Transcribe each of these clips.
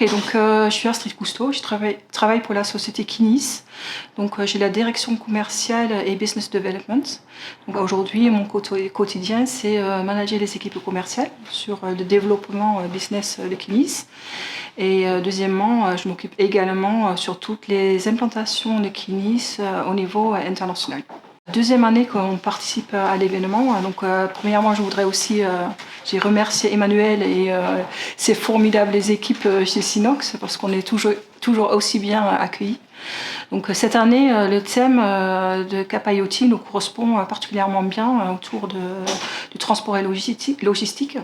Et donc, je suis Astrid Cousteau, je travaille pour la société Kinis. Donc, j'ai la direction commerciale et business development. Donc, aujourd'hui, mon quotidien, c'est manager les équipes commerciales sur le développement business de Kinis. Et deuxièmement, je m'occupe également sur toutes les implantations de Kinis au niveau international. Deuxième année qu'on participe à l'événement. Donc, premièrement, je voudrais aussi remercier Emmanuel et ses formidables équipes chez Sinox parce qu'on est toujours aussi bien accueillis. Donc, cette année, le thème de Cap IoT nous correspond particulièrement bien autour du transport et logistique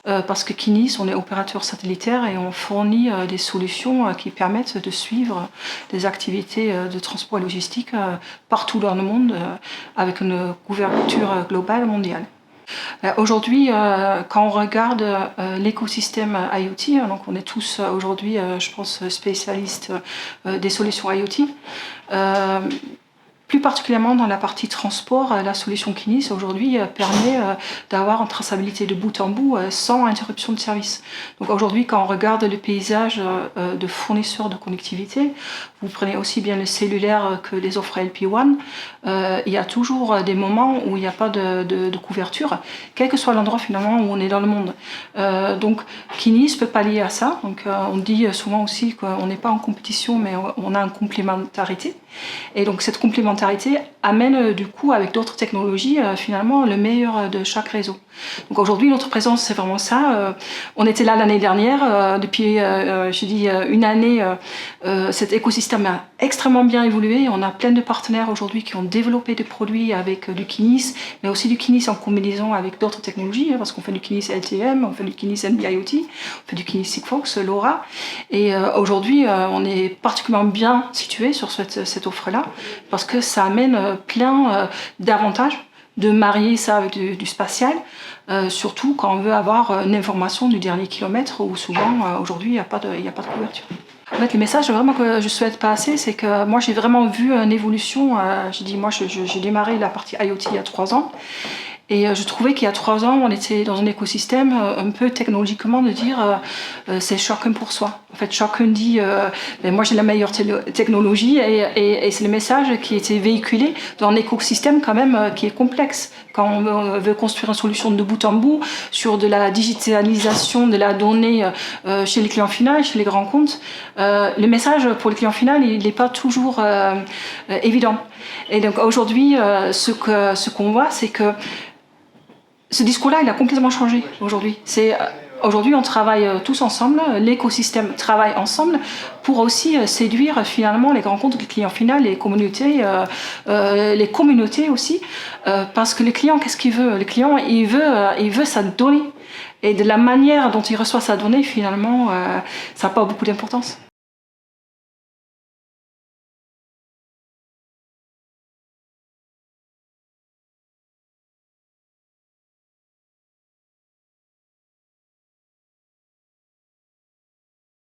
parce que Kinis, on est opérateur satellitaire et on fournit des solutions qui permettent de suivre des activités de transport et logistique partout dans le monde avec une couverture globale mondiale. Aujourd'hui, quand on regarde l'écosystème IoT, donc on est tous aujourd'hui, je pense, spécialistes des solutions IoT. Plus particulièrement dans la partie transport, la solution Kinis aujourd'hui permet d'avoir une traçabilité de bout en bout sans interruption de service. Donc aujourd'hui, quand on regarde le paysage de fournisseurs de connectivité, vous prenez aussi bien le cellulaire que les offres LPWAN, il y a toujours des moments où il n'y a pas de couverture, quel que soit l'endroit finalement où on est dans le monde. Donc Kinis peut pallier à ça. Donc on dit souvent aussi qu'on n'est pas en compétition, mais on a une complémentarité. Et donc cette complémentarité amène du coup avec d'autres technologies finalement le meilleur de chaque réseau. Donc aujourd'hui notre présence c'est vraiment ça. On était là l'année dernière, depuis je dis une année, cet écosystème a extrêmement bien évolué. On a plein de partenaires aujourd'hui qui ont développé des produits avec du Kinis, mais aussi du Kinis en combinaison avec d'autres technologies, parce qu'on fait du Kinis LTM, on fait du Kinis NB-IoT, on fait du Kinis Sigfox, LoRa. Et aujourd'hui on est particulièrement bien situé sur cette offre-là, parce que ça amène plein d'avantages de marier ça avec du spatial, surtout quand on veut avoir une information du dernier kilomètre où souvent aujourd'hui il n'y a pas de couverture. En fait, le message vraiment que je souhaite passer, c'est que moi j'ai vraiment vu une évolution. J'ai démarré la partie IoT il y a 3 ans. Et je trouvais qu'il y a 3 ans, on était dans un écosystème un peu technologiquement de dire c'est chacun pour soi. En fait, chacun dit moi j'ai la meilleure technologie et c'est le message qui était véhiculé dans un écosystème quand même qui est complexe. Quand on veut construire une solution de bout en bout sur de la digitalisation de la donnée chez les clients finaux, chez les grands comptes, le message pour le client final il n'est pas toujours évident. Et donc aujourd'hui, ce qu'on voit, c'est que ce discours-là, il a complètement changé aujourd'hui. Aujourd'hui, on travaille tous ensemble, l'écosystème travaille ensemble pour aussi séduire finalement les grands comptes du client final, les communautés aussi, parce que le client, qu'est-ce qu'il veut? Le client, il veut sa donnée. Et de la manière dont il reçoit sa donnée, finalement, ça n'a pas beaucoup d'importance.